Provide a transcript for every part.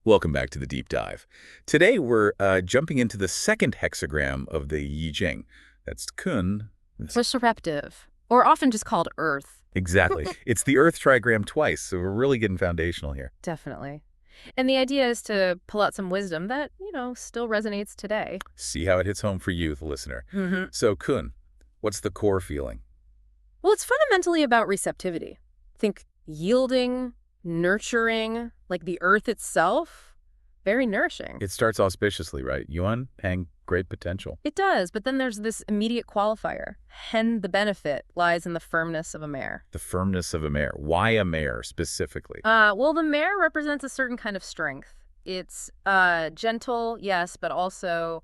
Welcome back to the deep dive. Today we're jumping into the second hexagram of the I Ching. That's Kun. Receptive, or often just called Earth. Exactly. It's the Earth trigram twice, so we're really getting foundational here. Definitely. And the idea is to pull out some wisdom that, still resonates today. See how it hits home for you, the listener. Mm-hmm. So Kun, what's the core feeling? Well, it's fundamentally about receptivity. Think yielding, nurturing, like the Earth itself. Very nourishing. It starts auspiciously, right? Yuan, Peng, great potential. It does, but then there's this immediate qualifier. The benefit lies in the firmness of a mare. The firmness of a mare. Why a mare specifically? Well, the mare represents a certain kind of strength. It's gentle, yes, but also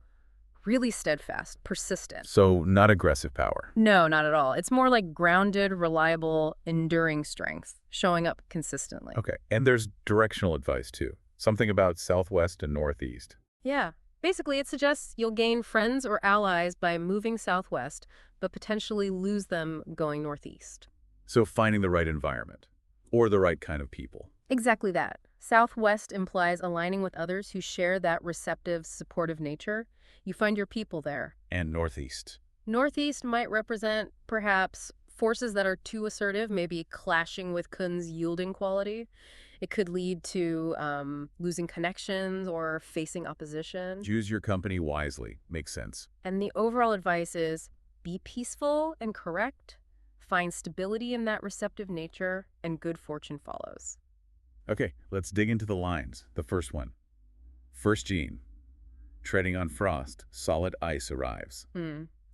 really steadfast, persistent. So not aggressive power. No, not at all. It's more like grounded, reliable, enduring strength, showing up consistently. Okay, and there's directional advice too. Something about southwest and northeast. Yeah. Basically, it suggests you'll gain friends or allies by moving southwest, but potentially lose them going northeast. So finding the right environment, or the right kind of people. Exactly that. Southwest implies aligning with others who share that receptive, supportive nature. You find your people there. And northeast. Northeast might represent, perhaps, forces that are too assertive, maybe clashing with Kun's yielding quality. It could lead to losing connections or facing opposition. Choose your company wisely. Makes sense. And the overall advice is be peaceful and correct, find stability in that receptive nature, and good fortune follows. Okay, let's dig into the lines. The first one. First gene. Treading on frost, solid ice arrives.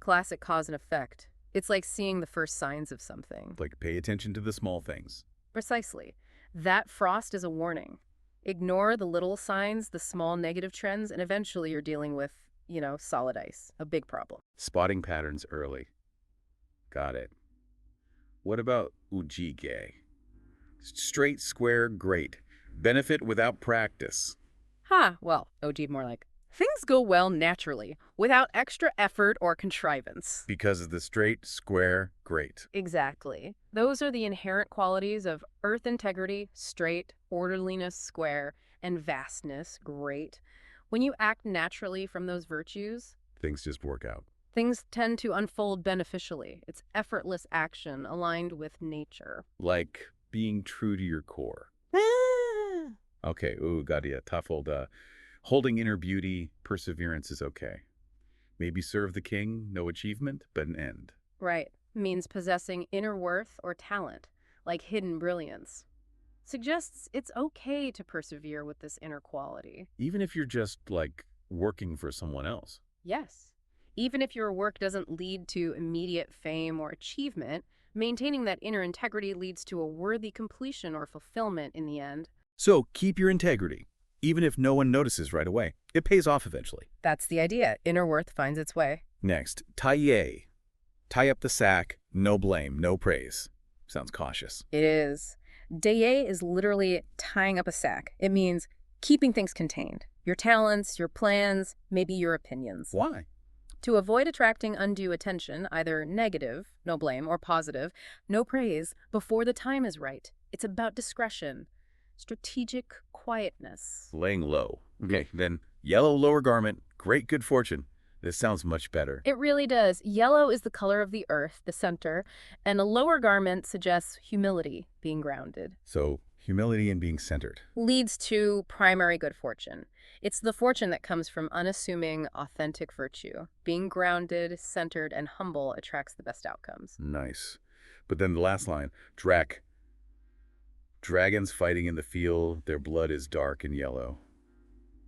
Classic cause and effect. It's like seeing the first signs of something. Like pay attention to the small things. Precisely. That frost is a warning. Ignore the little signs, the small negative trends, and eventually you're dealing with, solid ice, a big problem. Spotting patterns early. Got it. What about ujige? Straight, square, great. Benefit without practice. Well, OG more like, things go well naturally, without extra effort or contrivance. Because of the straight, square, great. Exactly. Those are the inherent qualities of earth integrity, straight, orderliness, square, and vastness, great. When you act naturally from those virtues, Things just work out. things tend to unfold beneficially. It's effortless action aligned with nature. Like being true to your core. Okay, got ya. Tough old, holding inner beauty, perseverance is okay. Maybe serve the king, no achievement, but an end. Right. Means possessing inner worth or talent, like hidden brilliance. Suggests it's okay to persevere with this inner quality. Even if you're just, working for someone else. Yes. Even if your work doesn't lead to immediate fame or achievement, maintaining that inner integrity leads to a worthy completion or fulfillment in the end. So keep your integrity, even if no one notices right away. It pays off eventually. That's the idea. Inner worth finds its way. Next, taille. Tie up the sack, no blame, no praise. Sounds cautious. It is. Daye is literally tying up a sack. It means keeping things contained. Your talents, your plans, maybe your opinions. Why? To avoid attracting undue attention, either negative, no blame, or positive, no praise, before the time is right. It's about discretion, strategic quietness. Laying low. Okay, then yellow lower garment, great good fortune. This sounds much better. It really does. Yellow is the color of the earth, the center, and a lower garment suggests humility, being grounded. So humility and being centered. Leads to primary good fortune. It's the fortune that comes from unassuming, authentic virtue. Being grounded, centered, and humble attracts the best outcomes. Nice. But then the last line, Drak. Dragons fighting in the field, their blood is dark and yellow.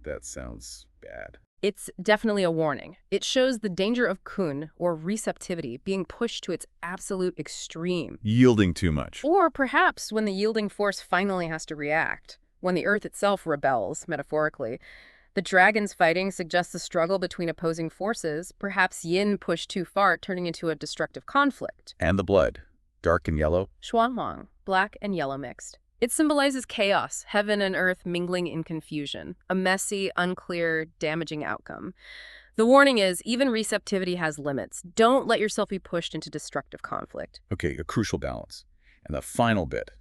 That sounds bad. It's definitely a warning. It shows the danger of Kun, or receptivity, being pushed to its absolute extreme. Yielding too much. Or perhaps when the yielding force finally has to react, when the earth itself rebels, metaphorically. The dragons fighting suggests a struggle between opposing forces, perhaps yin pushed too far, turning into a destructive conflict. And the blood, dark and yellow. Xuanhuang, black and yellow mixed. It symbolizes chaos, heaven and earth mingling in confusion, a messy, unclear, damaging outcome. The warning is, even receptivity has limits. Don't let yourself be pushed into destructive conflict. Okay, a crucial balance. And the final bit.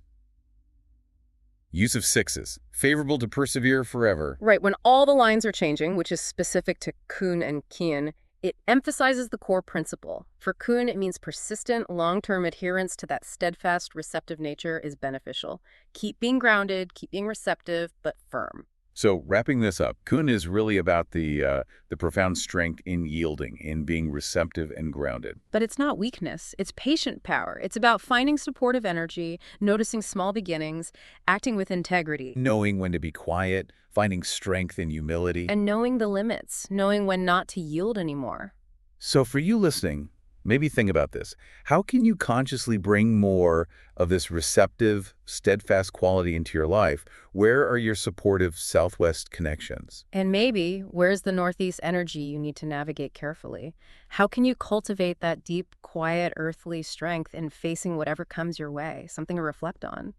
Use of sixes. Favorable to persevere forever. Right, when all the lines are changing, which is specific to Kun and Qian, it emphasizes the core principle. For Kun, it means persistent, long-term adherence to that steadfast, receptive nature is beneficial. Keep being grounded, keep being receptive, but firm. So wrapping this up, Kun is really about the profound strength in yielding, in being receptive and grounded. But it's not weakness, it's patient power. It's about finding supportive energy, noticing small beginnings, acting with integrity. Knowing when to be quiet, finding strength in humility. And knowing the limits, knowing when not to yield anymore. So for you listening, maybe think about this. How can you consciously bring more of this receptive, steadfast quality into your life? Where are your supportive southwest connections? And maybe, where's the northeast energy you need to navigate carefully? How can you cultivate that deep, quiet, earthly strength in facing whatever comes your way? Something to reflect on.